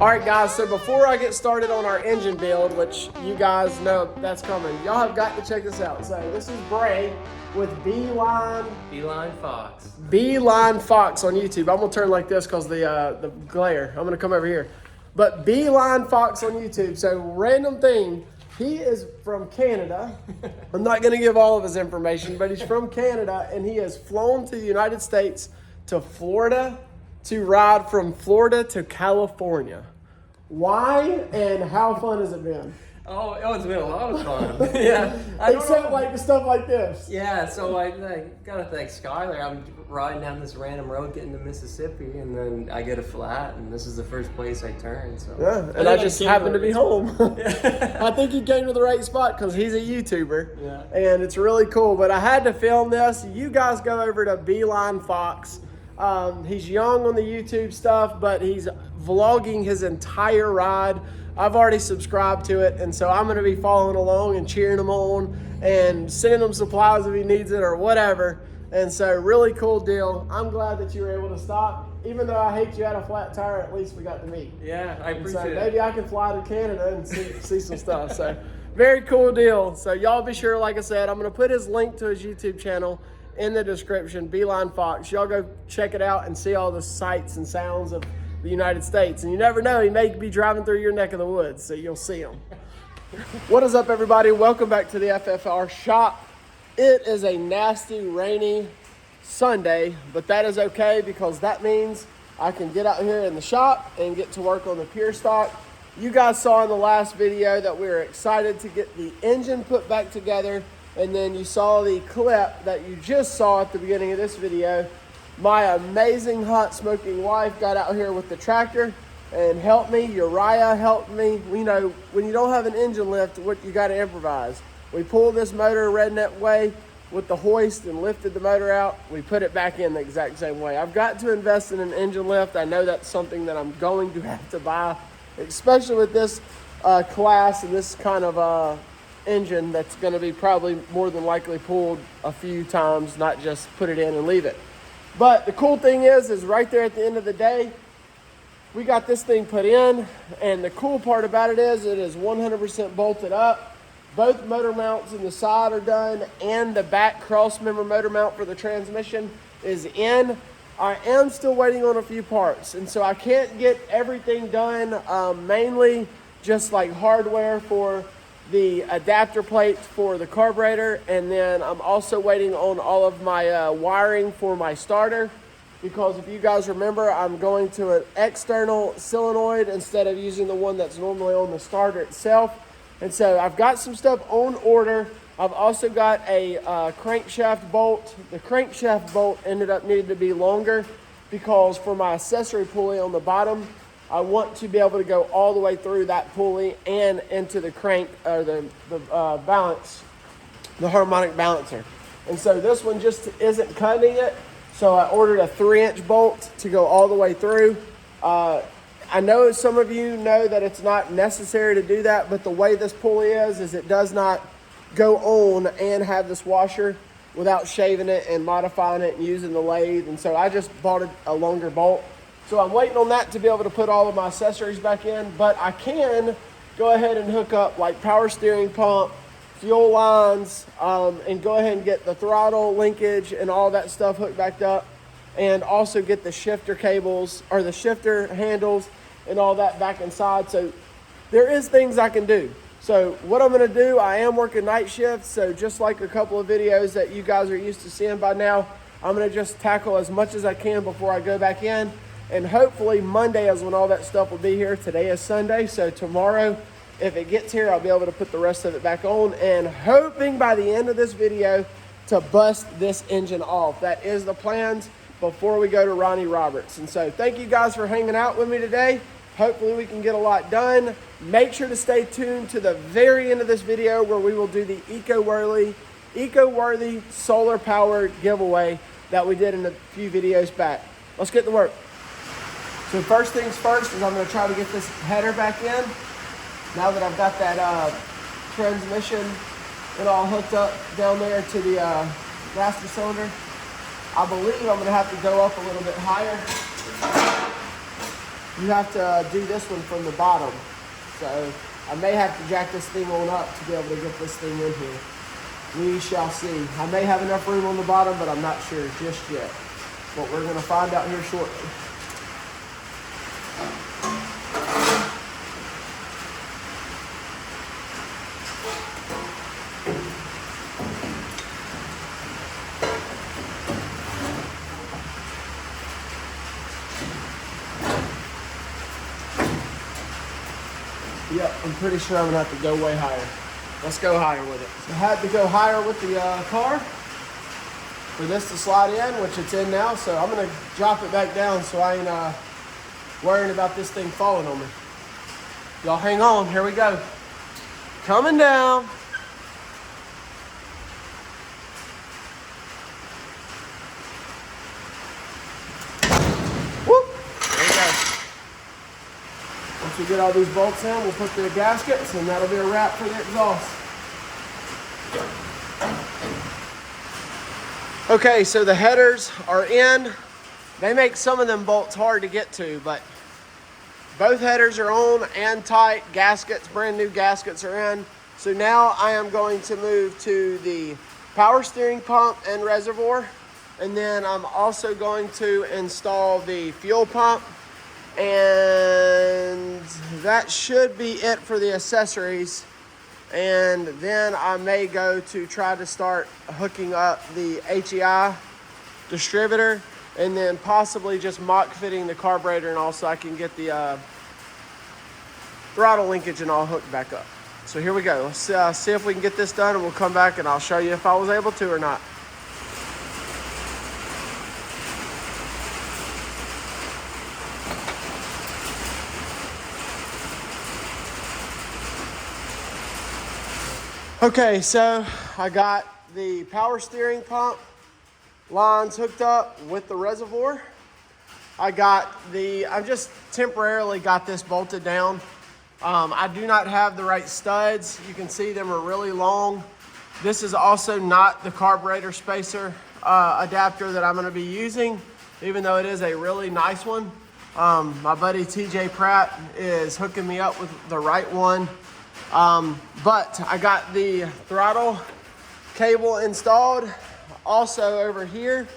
All right, guys, so before I get started on our engine build, which you guys know that's coming, y'all have got to check this out. So this is Bray with BEELINE FOX. BEELINE FOX on YouTube. I'm gonna turn like this because the glare. I'm gonna come over here. But BEELINE FOX on YouTube. So random thing, he is from Canada. I'm not gonna give all of his information, but he's from Canada and he has flown to the United States to Florida to ride from Florida to California. Why and how fun has it been? Oh, it's been a lot of fun. Yeah. Except like the stuff like this. Yeah, so I gotta thank Skylar. I'm riding down this random road getting to Mississippi, and then I get a flat, and this is the first place I turn. So yeah, and I just happened to be home. I think he came to the right spot because he's a YouTuber. Yeah. And it's really cool. But I had to film this. You guys go over to BEELINE FOX. He's young on the YouTube stuff, but he's vlogging his entire ride. I've already subscribed to it, and so I'm going to be following along and cheering him on and sending him supplies if he needs it or whatever. And so really cool deal. I'm glad that you were able to stop. Even though I hate you had a flat tire, at least we got to meet. Yeah, I appreciate it. Maybe I can fly to Canada and see some stuff. So very cool deal. So y'all be sure, like I said, I'm going to put his link to his YouTube channel in the description, BEELINE FOX. Y'all go check it out and see all the sights and sounds of the United States. And you never know, he may be driving through your neck of the woods, so you'll see him. What is up, everybody? Welcome back to the FFR shop. It is a nasty, rainy Sunday, but that is okay because that means I can get out here in the shop and get to work on the pure stock. You guys saw in the last video that we were excited to get the engine put back together. And then you saw the clip that you just saw at the beginning of this video. My amazing hot smoking wife got out here with the tractor and helped me. Uriah helped me. You know, when you don't have an engine lift, what you got to improvise. We pulled this motor redneck way with the hoist and lifted the motor out. We put it back in the exact same way. I've got to invest in an engine lift. I know that's something that I'm going to have to buy, especially with this class and this kind of engine that's going to be probably more than likely pulled a few times, not just put it in and leave it. But the cool thing is right there at the end of the day, we got this thing put in, and the cool part about it is 100% bolted up. Both motor mounts in the side are done, and the back cross member motor mount for the transmission is in. I am still waiting on a few parts, and so I can't get everything done, mainly just like hardware for the adapter plates for the carburetor, and then I'm also waiting on all of my wiring for my starter, because if you guys remember, I'm going to an external solenoid instead of using the one that's normally on the starter itself. And so I've got some stuff on order. I've also got a crankshaft bolt. The crankshaft bolt ended up needing to be longer because for my accessory pulley on the bottom, I want to be able to go all the way through that pulley and into the crank or the balance, the harmonic balancer. And so this one just isn't cutting it. So I ordered a 3-inch bolt to go all the way through. I know some of you know that it's not necessary to do that, but the way this pulley is it does not go on and have this washer without shaving it and modifying it and using the lathe. And so I just bought a longer bolt. So I'm waiting on that to be able to put all of my accessories back in, but I can go ahead and hook up like power steering pump, fuel lines, and go ahead and get the throttle linkage and all that stuff hooked back up, and also get the shifter cables or the shifter handles and all that back inside. So there is things I can do. So what I'm gonna do, I am working night shifts, so just like a couple of videos that you guys are used to seeing by now, I'm gonna just tackle as much as I can before I go back in. And hopefully Monday is when all that stuff will be here. Today is Sunday, so tomorrow, if it gets here, I'll be able to put the rest of it back on, and hoping by the end of this video to bust this engine off. That is the plans before we go to Ronnie Roberts. And so thank you guys for hanging out with me today. Hopefully we can get a lot done. Make sure to stay tuned to the very end of this video where we will do the eco-worthy solar powered giveaway that we did in a few videos back. Let's get to work. So first things first is I'm going to try to get this header back in. Now that I've got that transmission and all hooked up down there to the master cylinder, I believe I'm going to have to go up a little bit higher. you have to do this one from the bottom. So I may have to jack this thing on up to be able to get this thing in here. We shall see. I may have enough room on the bottom, but I'm not sure just yet. But we're gonna find out here shortly. Yep, I'm pretty sure I'm gonna have to go way higher. Let's go higher with it. So I had to go higher with the car for this to slide in, which it's in now. So I'm gonna drop it back down so I ain't worrying about this thing falling on me. Y'all hang on, here we go. Coming down. Whoop, there we go. Once we get all these bolts in, we'll put the gaskets and that'll be a wrap for the exhaust. Okay, so the headers are in. They make some of them bolts hard to get to, but both headers are on and tight. Gaskets, brand new gaskets are in. So now I am going to move to the power steering pump and reservoir. And then I'm also going to install the fuel pump. And that should be it for the accessories. And then I may go to try to start hooking up the HEI distributor and then possibly just mock fitting the carburetor and all so I can get the throttle linkage and all hooked back up. So here we go. Let's see if we can get this done and we'll come back and I'll show you if I was able to or not. Okay, so I got the power steering pump lines hooked up with the reservoir. I just temporarily got this bolted down. I do not have the right studs. You can see them are really long. This is also not the carburetor spacer adapter that I'm gonna be using, even though it is a really nice one. My buddy TJ Pratt is hooking me up with the right one. But I got the throttle cable installed. Also over here,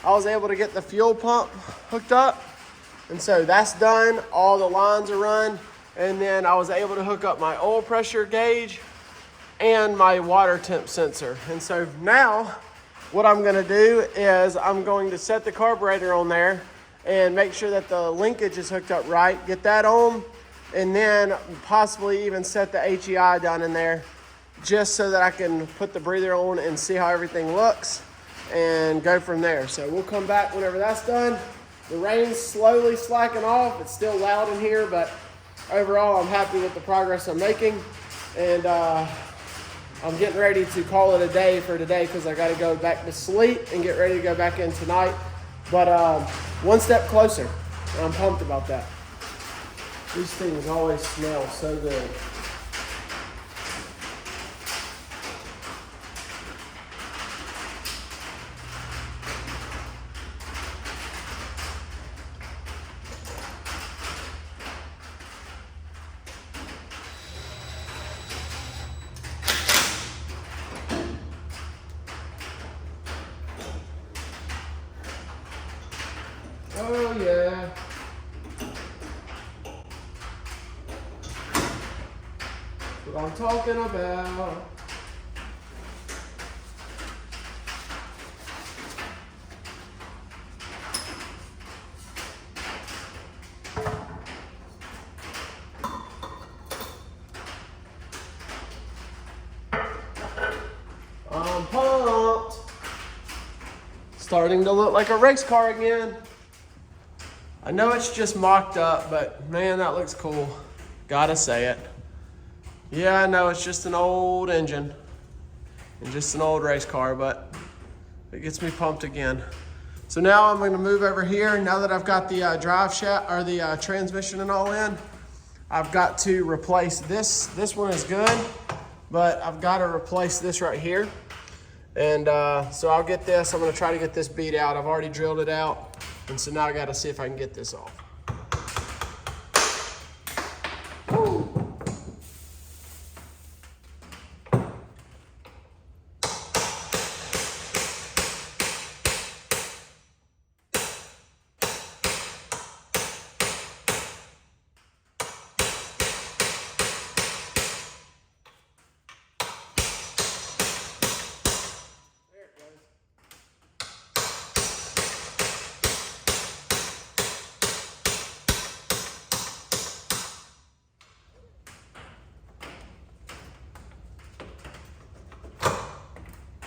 I was able to get the fuel pump hooked up. And so that's done. All the lines are run. And then I was able to hook up my oil pressure gauge and my water temp sensor. And so now what I'm gonna do is I'm going to set the carburetor on there and make sure that the linkage is hooked up right, get that on, and then possibly even set the HEI down in there just so that I can put the breather on and see how everything looks and go from there. So we'll come back whenever that's done. The rain's slowly slacking off. It's still loud in here, but overall I'm happy with the progress I'm making. And I'm getting ready to call it a day for today because I gotta go back to sleep and get ready to go back in tonight. But one step closer, and I'm pumped about that. These things always smell so good. Oh yeah. What I'm talking about. I'm pumped. Starting to look like a race car again. I know it's just mocked up, but man, that looks cool. Gotta say it. Yeah, I know it's just an old engine and just an old race car, but it gets me pumped again. So now I'm gonna move over here. Now that I've got the drive shaft or the transmission and all in, I've got to replace this. This one is good, but I've got to replace this right here. And so I'll get this. I'm gonna try to get this beat out. I've already drilled it out. And so now I gotta see if I can get this off.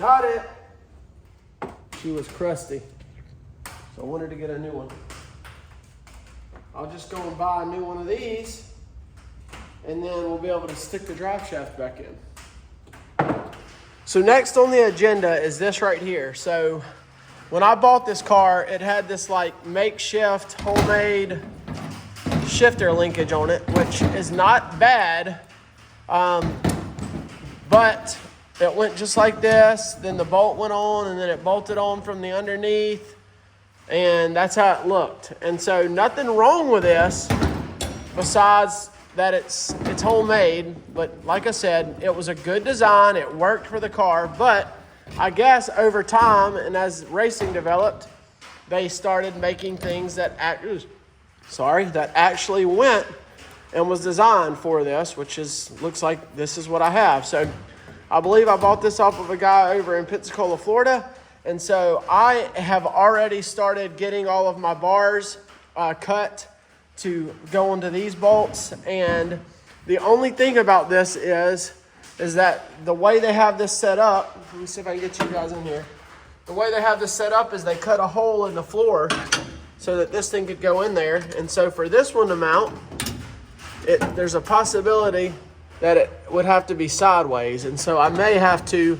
Got it. She was crusty, so I wanted to get a new one. I'll just go and buy a new one of these, and then we'll be able to stick the drive shaft back in. So next on the agenda is this right here. So when I bought this car, it had this like makeshift homemade shifter linkage on it, which is not bad, but it went just like this. Then the bolt went on, and then it bolted on from the underneath, and that's how it looked. And so nothing wrong with this besides that it's homemade. But like I said, it was a good design. It worked for the car, but I guess over time and as racing developed, they started making things that actually went and was designed for this, which looks like this is what I have. So I believe I bought this off of a guy over in Pensacola, Florida. And so I have already started getting all of my bars cut to go into these bolts. And the only thing about this is that the way they have this set up, let me see if I can get you guys in here. The way they have this set up is they cut a hole in the floor so that this thing could go in there. And so for this one to mount, there's a possibility that it would have to be sideways. And so I may have to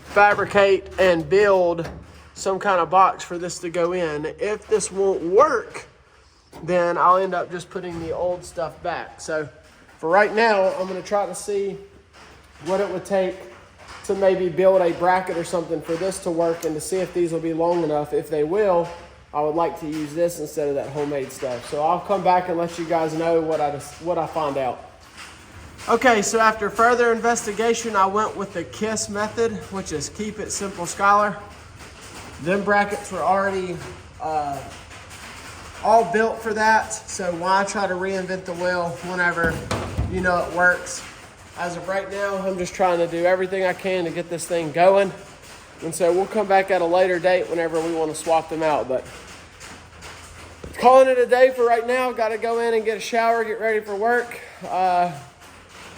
fabricate and build some kind of box for this to go in. If this won't work, then I'll end up just putting the old stuff back. So for right now, I'm gonna try to see what it would take to maybe build a bracket or something for this to work, and to see if these will be long enough. If they will, I would like to use this instead of that homemade stuff. So I'll come back and let you guys know what I find out. Okay, so after further investigation, I went with the KISS method, which is keep it simple, Skylar. Them brackets were already all built for that, so why try to reinvent the wheel whenever you know it works? As of right now, I'm just trying to do everything I can to get this thing going. And so we'll come back at a later date whenever we want to swap them out. But calling it a day for right now. Got to go in and get a shower, get ready for work.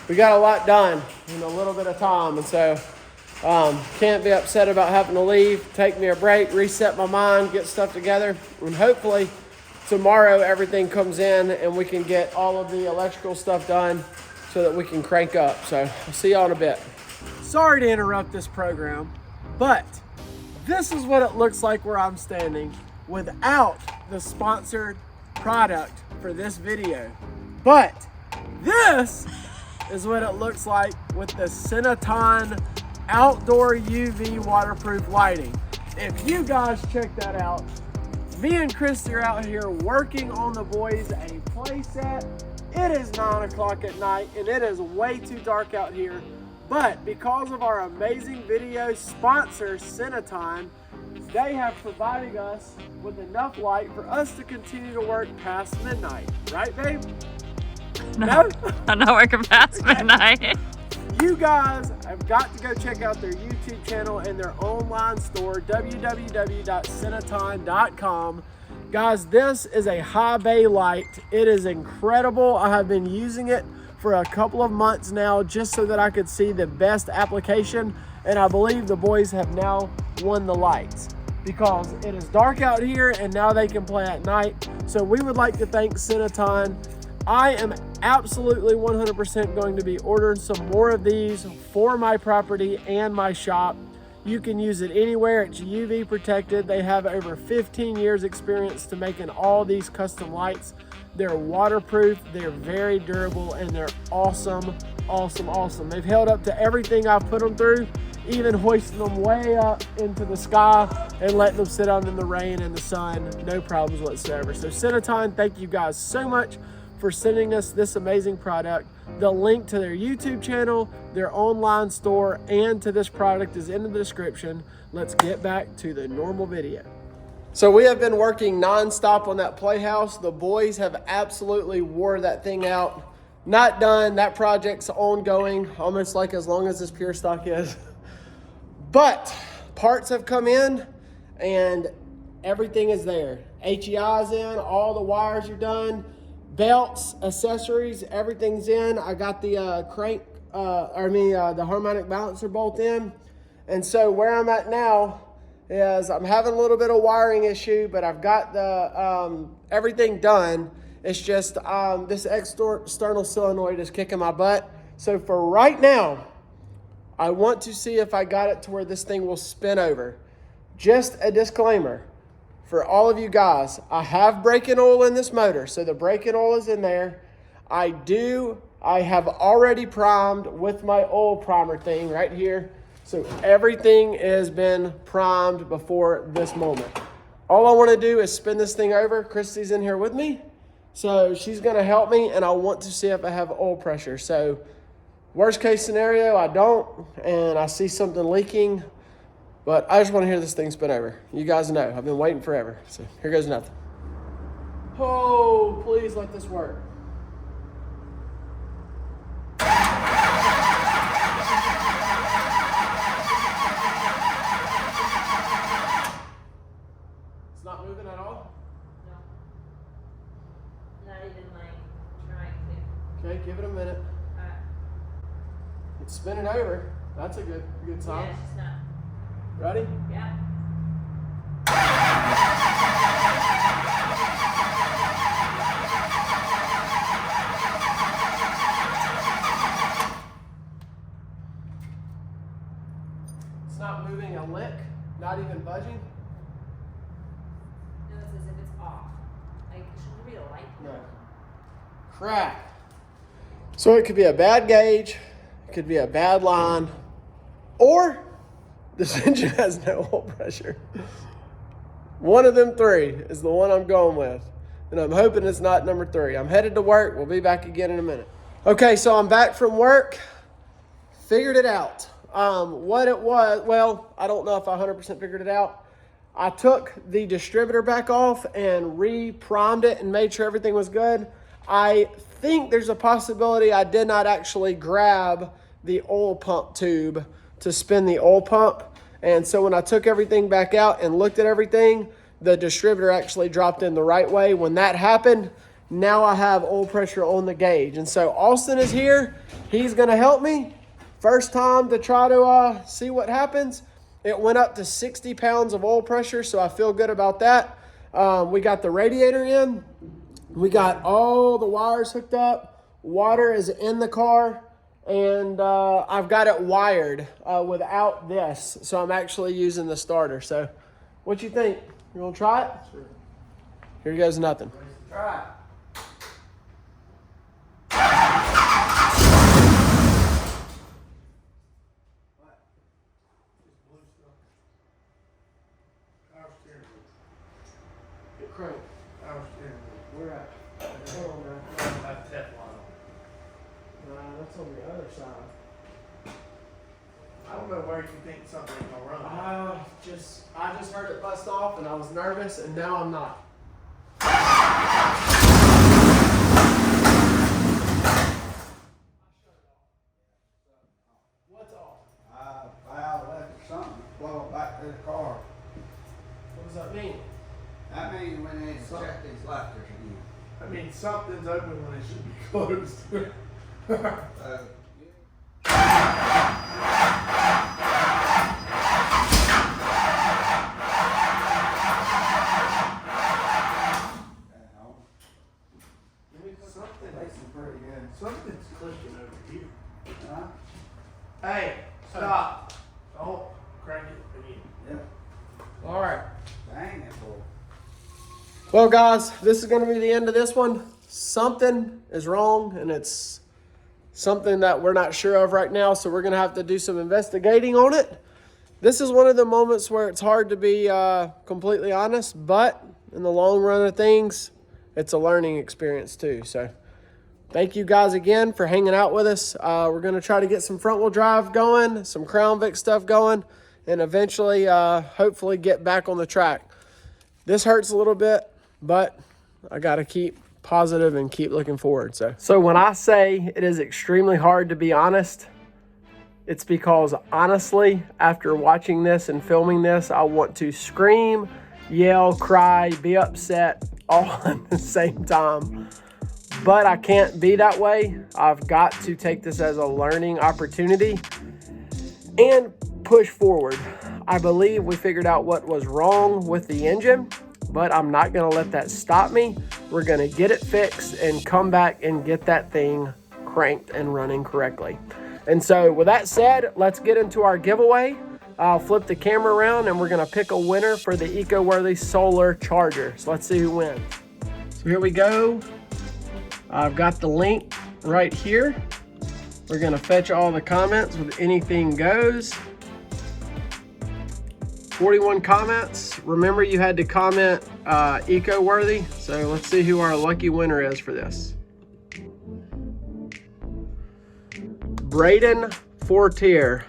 We got a lot done in a little bit of time. And so can't be upset about having to leave, take me a break, reset my mind, get stuff together. And hopefully tomorrow everything comes in and we can get all of the electrical stuff done so that we can crank up. So I'll see y'all in a bit. Sorry to interrupt this program, but this is what it looks like where I'm standing without the sponsored product for this video. But this is what it looks like with the Cinoton outdoor UV waterproof lighting. If you guys check that out, me and Christy are out here working on the boys a play set. It is 9 o'clock at night and it is way too dark out here. But because of our amazing video sponsor, Cinoton, they have provided us with enough light for us to continue to work past midnight. Right, babe? No? I'm not working past midnight. You guys have got to go check out their YouTube channel and their online store, www.cinoton.com. Guys, this is a high bay light. It is incredible. I have been using it for a couple of months now just so that I could see the best application, and I believe the boys have now won the lights because it is dark out here and now they can play at night. So we would like to thank Cinoton. I am absolutely 100% going to be ordering some more of these for my property and my shop. You can use it anywhere. It's UV protected. They have over 15 years experience to making all these custom lights. They're waterproof, they're very durable, and they're awesome, awesome, awesome. They've held up to everything I've put them through, even hoisting them way up into the sky and letting them sit out in the rain and the sun. No problems whatsoever. So Cinoton, thank you guys so much for sending us this amazing product. The link to their YouTube channel, their online store, and to this product is in the description. Let's get back to the normal video. So we have been working nonstop on that playhouse. The boys have absolutely wore that thing out. Not done, that project's ongoing, almost like as long as this pure stock is. But parts have come in and everything is there. HEI is in, all the wires are done. Belts, accessories, everything's in. I got the the harmonic balancer bolt in. And so where I'm at now is I'm having a little bit of wiring issue, but I've got the everything done. It's just this external solenoid is kicking my butt. So for right now, I want to see if I got it to where this thing will spin over. Just a disclaimer for all of you guys, I have braking oil in this motor, so the braking oil is in there. I have already primed with my oil primer thing right here. So everything has been primed before this moment. All I want to do is spin this thing over. Christy's in here with me, so she's going to help me, and I want to see if I have oil pressure. So worst case scenario, I don't, and I see something leaking, but I just want to hear this thing spin over. You guys know, I've been waiting forever. So here goes nothing. Oh, please let this work. It's not moving at all? No. Not even like trying to. Okay, give it a minute. Alright. It's spinning over. That's a good sign. Yeah, it's just not. Ready? Yeah. It's not moving a lick, not even budging. No, it's as if it's off. Like, shouldn't there be a light? No. Crap. So it could be a bad gauge, it could be a bad line, or this engine has no oil pressure. One of them three is the one I'm going with. And I'm hoping it's not number 3. I'm headed to work. We'll be back again in a minute. Okay, so I'm back from work. Figured it out. What it was, well, I don't know if I 100% figured it out. I took the distributor back off and re-primed it and made sure everything was good. I think there's a possibility I did not actually grab the oil pump tube to spin the oil pump. And so when I took everything back out and looked at everything, the distributor actually dropped in the right way. When that happened, now I have oil pressure on the gauge. And so Austin is here. He's going to help me. First time to try to see what happens. It went up to 60 pounds of oil pressure, so I feel good about that. We got the radiator in. We got all the wires hooked up. Water is in the car. And I've got it wired without this. So I'm actually using the starter. So what you think? You want to try it? Sure. Here goes nothing. Try. Get cranked. Where at? Hold on, man. That's on the other side. I don't know where you think something's gonna run. I just heard it bust off and I was nervous, and now I'm not. What's off? Valve left or something, blow it back to the car. What does that mean? That means when they check these lifters again. I mean, something's open when it should be closed. Something's clicking over here. Huh? Hey, stop. Don't crank it again. Yep. All right. Dang it, boy. Well, guys, this is going to be the end of this one. Something is wrong, and it's something that we're not sure of right now, so we're going to have to do some investigating on it. This is one of the moments where it's hard to be completely honest, but in the long run of things, it's a learning experience too. So thank you guys again for hanging out with us. We're going to try to get some front wheel drive going, some Crown Vic stuff going, and eventually, hopefully get back on the track. This hurts a little bit, but I got to keep positive and keep looking forward. So when I say it is extremely hard to be honest, it's because honestly, after watching this and filming this, I want to scream, yell, cry, be upset all at the same time. But I can't be that way. I've got to take this as a learning opportunity. And push forward. I believe we figured out what was wrong with the engine, but I'm not gonna let that stop me. We're gonna get it fixed and come back and get that thing cranked and running correctly. And so with that said, let's get into our giveaway. I'll flip the camera around and we're gonna pick a winner for the eco-worthy solar charger. So let's see who wins. So here we go. I've got the link right here. We're gonna fetch all the comments with anything goes. 41 comments. Remember, you had to comment eco-worthy. So let's see who our lucky winner is for this. Braden Fortier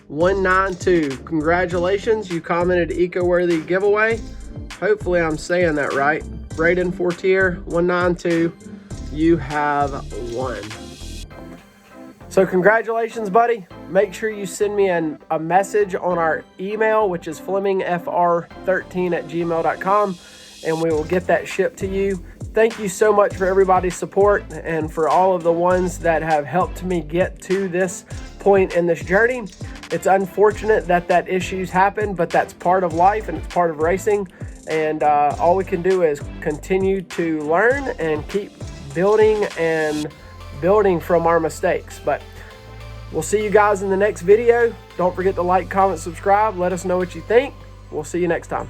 192. Congratulations, you commented eco-worthy giveaway. Hopefully I'm saying that right. Braden Fortier 192, you have won. So congratulations, buddy. Make sure you send me a message on our email, which is flemingfr13@gmail.com, and we will get that shipped to you. Thank you so much for everybody's support and for all of the ones that have helped me get to this point in this journey. It's unfortunate that issues happen, but that's part of life and it's part of racing. And all we can do is continue to learn and keep building from our mistakes. But we'll see you guys in the next video. Don't forget to like, comment, subscribe. Let us know what you think. We'll see you next time.